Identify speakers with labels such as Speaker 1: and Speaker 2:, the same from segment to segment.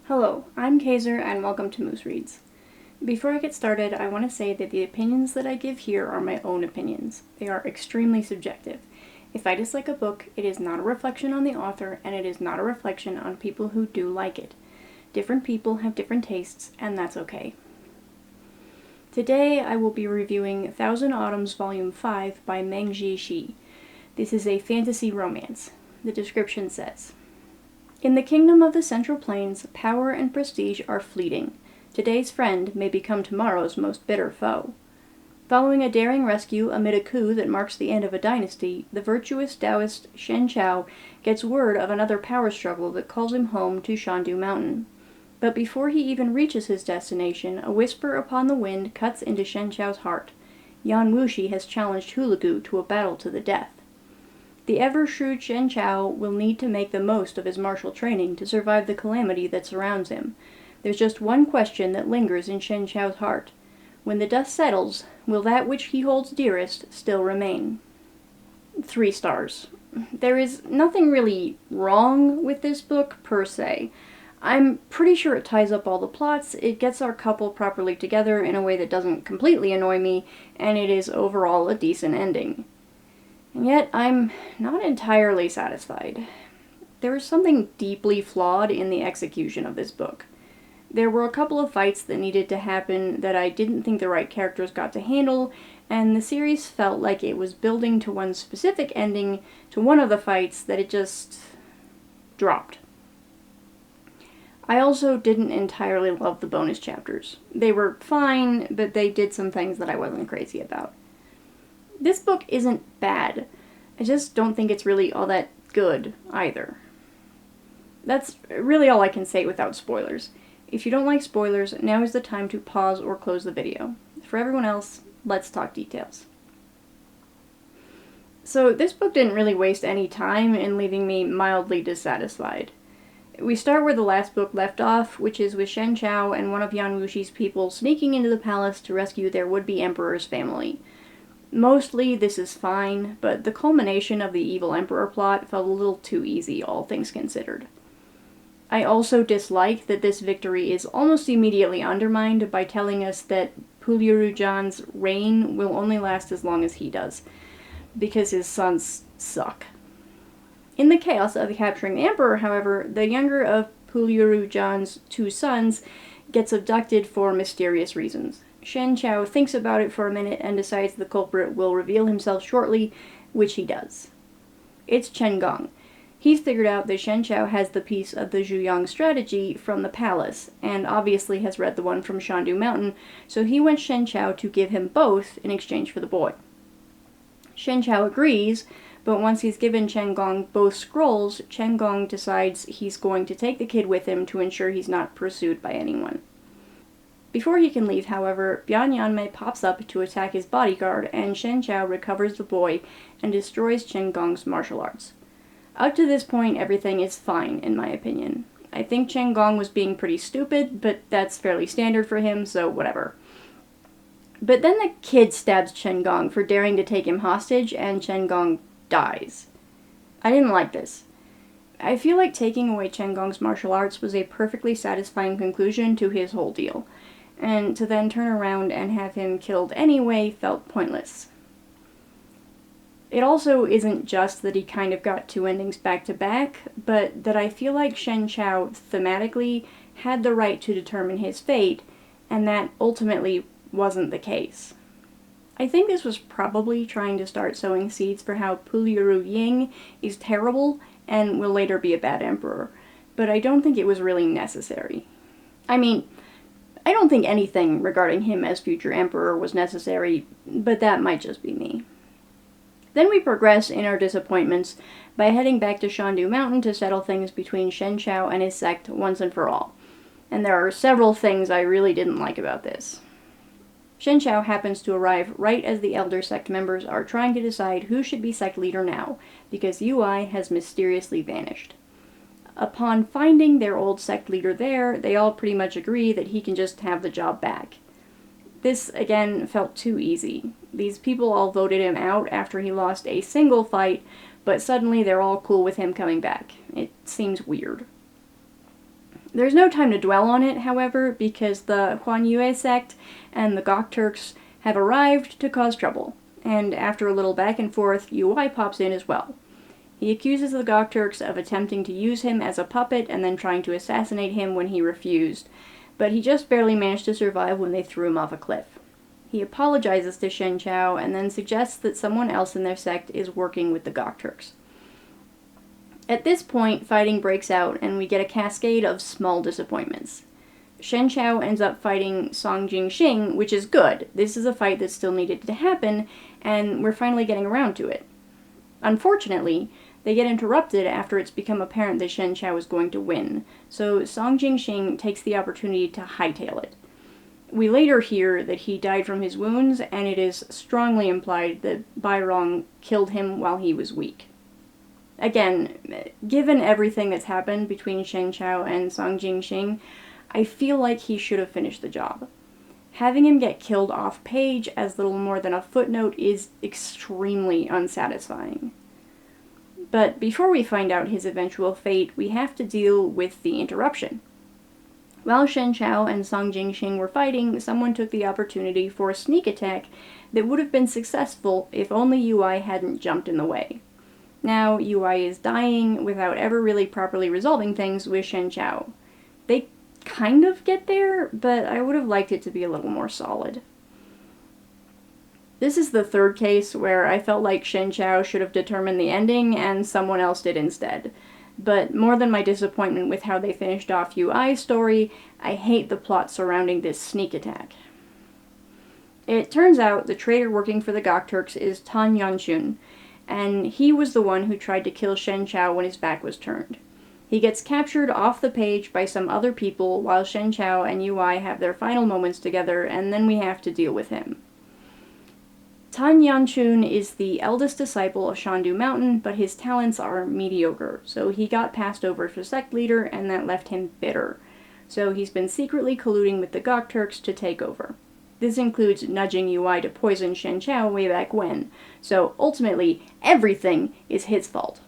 Speaker 1: Hello, I'm Kaiser and welcome to Moose Reads. Before I get started, I want to say that the opinions that I give here are my own opinions. They are extremely subjective. If I dislike a book, it is not a reflection on the author, and it is not a reflection on people who do like it. Different people have different tastes, and that's okay. Today I will be reviewing Thousand Autumns Volume 5 by Meng. This is a fantasy romance. The description says, "In the kingdom of the Central Plains, power and prestige are fleeting. Today's friend may become tomorrow's most bitter foe. Following a daring rescue amid a coup that marks the end of a dynasty, the virtuous Taoist Shen Chao gets word of another power struggle that calls him home to Shandu Mountain. But before he even reaches his destination, a whisper upon the wind cuts into Shen Chao's heart. Yan Wuxi has challenged Hulagu to a battle to the death. The ever-shrewd Shen Chao will need to make the most of his martial training to survive the calamity that surrounds him. There's just one question that lingers in Shen Chao's heart. When the dust settles, will that which he holds dearest still remain?" 3 stars. There is nothing really wrong with this book, per se. I'm pretty sure it ties up all the plots, it gets our couple properly together in a way that doesn't completely annoy me, and it is overall a decent ending. And yet, I'm not entirely satisfied. There is something deeply flawed in the execution of this book. There were a couple of fights that needed to happen that I didn't think the right characters got to handle, and the series felt like it was building to one specific ending to one of the fights that it just dropped. I also didn't entirely love the bonus chapters. They were fine, but they did some things that I wasn't crazy about. This book isn't bad. I just don't think it's really all that good, either. That's really all I can say without spoilers. If you don't like spoilers, now is the time to pause or close the video. For everyone else, let's talk details. So this book didn't really waste any time in leaving me mildly dissatisfied. We start where the last book left off, which is with Shen Chao and one of Yan Wuxi's people sneaking into the palace to rescue their would-be emperor's family. Mostly this is fine, but the culmination of the evil emperor plot felt a little too easy, all things considered. I also dislike that this victory is almost immediately undermined by telling us that Puliuru Jan's reign will only last as long as he does, because his sons suck. In the chaos of capturing the emperor, however, the younger of Puliuru Jan's 2 sons gets abducted for mysterious reasons. Shen Chao thinks about it for a minute and decides the culprit will reveal himself shortly, which he does. It's Chen Gong. He's figured out that Shen Chao has the piece of the Zhuyang strategy from the palace, and obviously has read the one from Shandu Mountain, so he wants Shen Chao to give him both in exchange for the boy. Shen Chao agrees, but once he's given Chen Gong both scrolls, Chen Gong decides he's going to take the kid with him to ensure he's not pursued by anyone. Before he can leave, however, Bian Yanmei pops up to attack his bodyguard, and Shen Chao recovers the boy and destroys Chen Gong's martial arts. Up to this point, everything is fine, in my opinion. I think Chen Gong was being pretty stupid, but that's fairly standard for him, so whatever. But then the kid stabs Chen Gong for daring to take him hostage, and Chen Gong dies. I didn't like this. I feel like taking away Chen Gong's martial arts was a perfectly satisfying conclusion to his whole deal, and to then turn around and have him killed anyway felt pointless. It also isn't just that he kind of got 2 endings back to back, but that I feel like Shen Chao thematically had the right to determine his fate, and that ultimately wasn't the case. I think this was probably trying to start sowing seeds for how Puliuru Ying is terrible and will later be a bad emperor, but I don't think it was really necessary. I mean, I don't think anything regarding him as future emperor was necessary, but that might just be me. Then we progress in our disappointments by heading back to Shandu Mountain to settle things between Shen Chao and his sect once and for all. And there are several things I really didn't like about this. Shen Chao happens to arrive right as the elder sect members are trying to decide who should be sect leader now, because Ui has mysteriously vanished. Upon finding their old sect leader there, they all pretty much agree that he can just have the job back. This, again, felt too easy. These people all voted him out after he lost a single fight, but suddenly they're all cool with him coming back. It seems weird. There's no time to dwell on it, however, because the Huan Yue sect and the Gok Turks have arrived to cause trouble, and after a little back and forth, Yui pops in as well. He accuses the Gok Turks of attempting to use him as a puppet and then trying to assassinate him when he refused, but he just barely managed to survive when they threw him off a cliff. He apologizes to Shen Chao and then suggests that someone else in their sect is working with the Gok Turks. At this point, fighting breaks out, and we get a cascade of small disappointments. Shen Chao ends up fighting Song Jingxing, which is good. This is a fight that still needed to happen, and we're finally getting around to it. Unfortunately, they get interrupted after it's become apparent that Shen Chao is going to win, so Song Jingxing takes the opportunity to hightail it. We later hear that he died from his wounds, and it is strongly implied that Bai Rong killed him while he was weak. Again, given everything that's happened between Shen Chao and Song Jingxing, I feel like he should have finished the job. Having him get killed off-page as little more than a footnote is extremely unsatisfying. But before we find out his eventual fate, we have to deal with the interruption. While Shen Chao and Song Jingxing were fighting, someone took the opportunity for a sneak attack that would have been successful if only Yui hadn't jumped in the way. Now, Yui is dying without ever really properly resolving things with Shen Chao. They kind of get there, but I would have liked it to be a little more solid. This is the third case where I felt like Shen Chao should have determined the ending and someone else did instead. But more than my disappointment with how they finished off Yui's story, I hate the plot surrounding this sneak attack. It turns out the traitor working for the Gok Turks is Tan Yanchun, and he was the one who tried to kill Shen Chao when his back was turned. He gets captured off the page by some other people while Shen Chao and Yui have their final moments together, and then we have to deal with him. Tan Yanchun is the eldest disciple of Shandu Mountain, but his talents are mediocre, so he got passed over for sect leader, and that left him bitter. So he's been secretly colluding with the Gok Turks to take over. This includes nudging Yui to poison Shen Chao way back when, so ultimately, everything is his fault.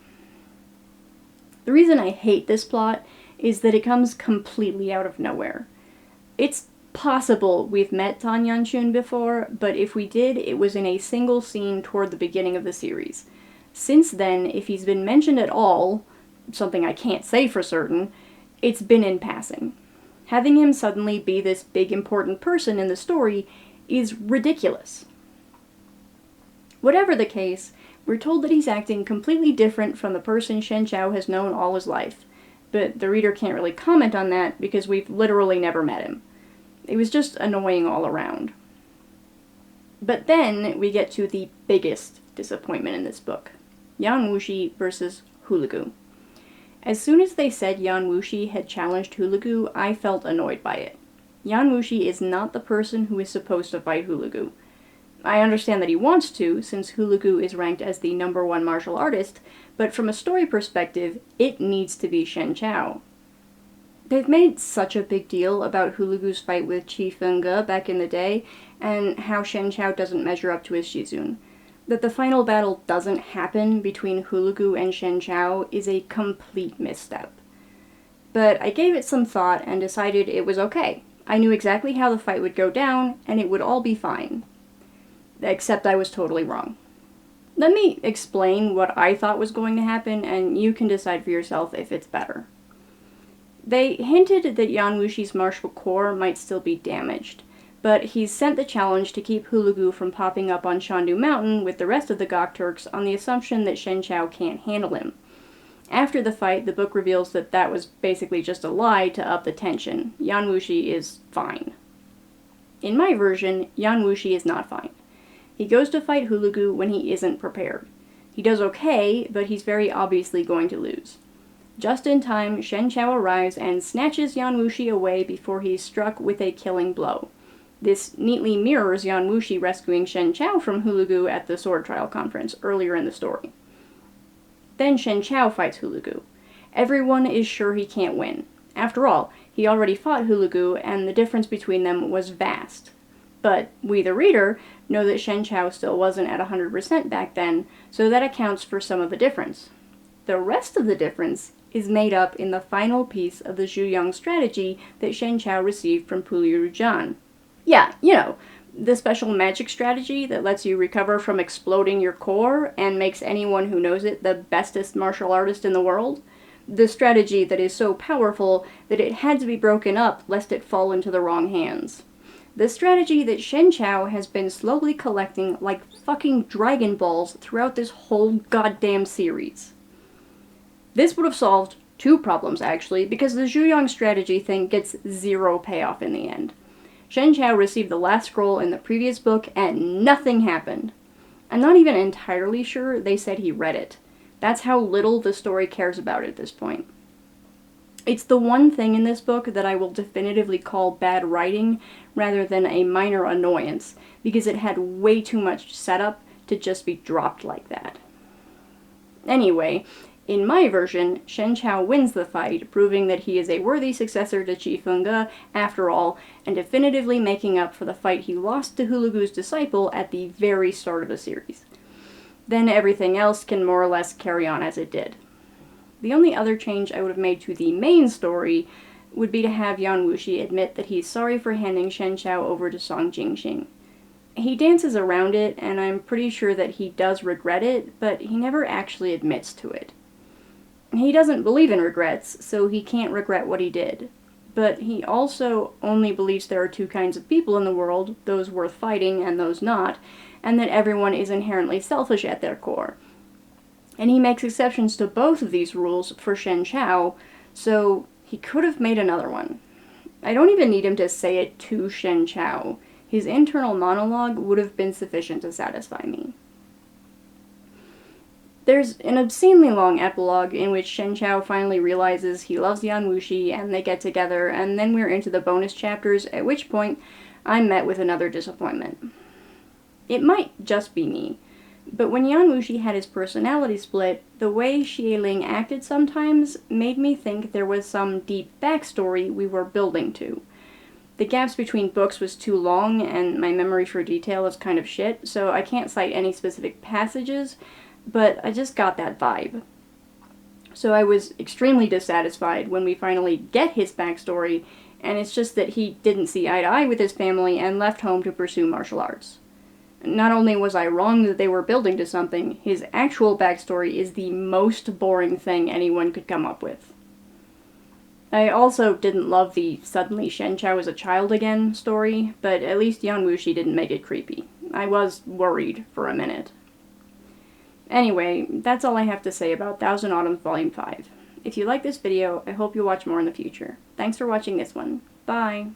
Speaker 1: The reason I hate this plot is that it comes completely out of nowhere. It's possible we've met Tan Yanchun before, but if we did, it was in a single scene toward the beginning of the series. Since then, if he's been mentioned at all, something I can't say for certain, it's been in passing. Having him suddenly be this big important person in the story is ridiculous. Whatever the case, we're told that he's acting completely different from the person Shen Chao has known all his life, but the reader can't really comment on that because we've literally never met him. It was just annoying all around. But then we get to the biggest disappointment in this book. Yan Wuxi versus Hulagu. As soon as they said Yan Wuxi had challenged Hulagu, I felt annoyed by it. Yan Wuxi is not the person who is supposed to fight Hulagu. I understand that he wants to, since Hulagu is ranked as the #1 martial artist, but from a story perspective, it needs to be Shen Chao. They've made such a big deal about Hulagu's fight with Qi Fengge back in the day, and how Shen Chao doesn't measure up to his Shizun. That the final battle doesn't happen between Hulagu and Shen Chao is a complete misstep. But I gave it some thought and decided it was okay. I knew exactly how the fight would go down, and it would all be fine. Except I was totally wrong. Let me explain what I thought was going to happen, and you can decide for yourself if it's better. They hinted that Yan Wuxi's martial core might still be damaged, but he's sent the challenge to keep Hulagu from popping up on Shandu Mountain with the rest of the Gok Turks on the assumption that Shen Chao can't handle him. After the fight, the book reveals that that was basically just a lie to up the tension. Yan Wuxi is fine. In my version, Yan Wuxi is not fine. He goes to fight Hulagu when he isn't prepared. He does okay, but he's very obviously going to lose. Just in time, Shen Chao arrives and snatches Yan Wuxi away before he's struck with a killing blow. This neatly mirrors Yan Wuxi rescuing Shen Chao from Hulagu at the sword trial conference earlier in the story. Then Shen Chao fights Hulagu. Everyone is sure he can't win. After all, he already fought Hulagu, and the difference between them was vast. But we, the reader, know that Shen Chao still wasn't at 100% back then, so that accounts for some of the difference. The rest of the difference is made up in the final piece of the Zhuyang strategy that Shen Chao received from Puliru Zhan. Yeah, you know, the special magic strategy that lets you recover from exploding your core and makes anyone who knows it the bestest martial artist in the world. The strategy that is so powerful that it had to be broken up lest it fall into the wrong hands. The strategy that Shen Chao has been slowly collecting like fucking Dragon Balls throughout this whole goddamn series. This would have solved two problems, actually, because the Zhuyang strategy thing gets zero payoff in the end. Shen Chao received the last scroll in the previous book, and nothing happened. I'm not even entirely sure they said he read it. That's how little the story cares about it at this point. It's the one thing in this book that I will definitively call bad writing rather than a minor annoyance, because it had way too much setup to just be dropped like that. Anyway, in my version, Shen Chao wins the fight, proving that he is a worthy successor to Qi Fengge after all, and definitively making up for the fight he lost to Hulagu's disciple at the very start of the series. Then everything else can more or less carry on as it did. The only other change I would have made to the main story would be to have Yan Wuxi admit that he's sorry for handing Shen Chao over to Song Jingxing. He dances around it, and I'm pretty sure that he does regret it, but he never actually admits to it. He doesn't believe in regrets, so he can't regret what he did. But he also only believes there are two kinds of people in the world, those worth fighting and those not, and that everyone is inherently selfish at their core. And he makes exceptions to both of these rules for Shen Chao, so he could have made another one. I don't even need him to say it to Shen Chao. His internal monologue would have been sufficient to satisfy me. There's an obscenely long epilogue in which Shen Chao finally realizes he loves Yan Wuxi and they get together, and then we're into the bonus chapters, at which point I'm met with another disappointment. It might just be me, but when Yan Wuxi had his personality split, the way Xie Ling acted sometimes made me think there was some deep backstory we were building to. The gaps between books was too long, and my memory for detail is kind of shit, so I can't cite any specific passages, but I just got that vibe. So I was extremely dissatisfied when we finally get his backstory, and it's just that he didn't see eye to eye with his family and left home to pursue martial arts. Not only was I wrong that they were building to something, his actual backstory is the most boring thing anyone could come up with. I also didn't love the suddenly Shen Chao is a child again story, but at least Yan Wuxi didn't make it creepy. I was worried for a minute. Anyway, that's all I have to say about Thousand Autumns Volume 5. If you like this video, I hope you'll watch more in the future. Thanks for watching this one. Bye!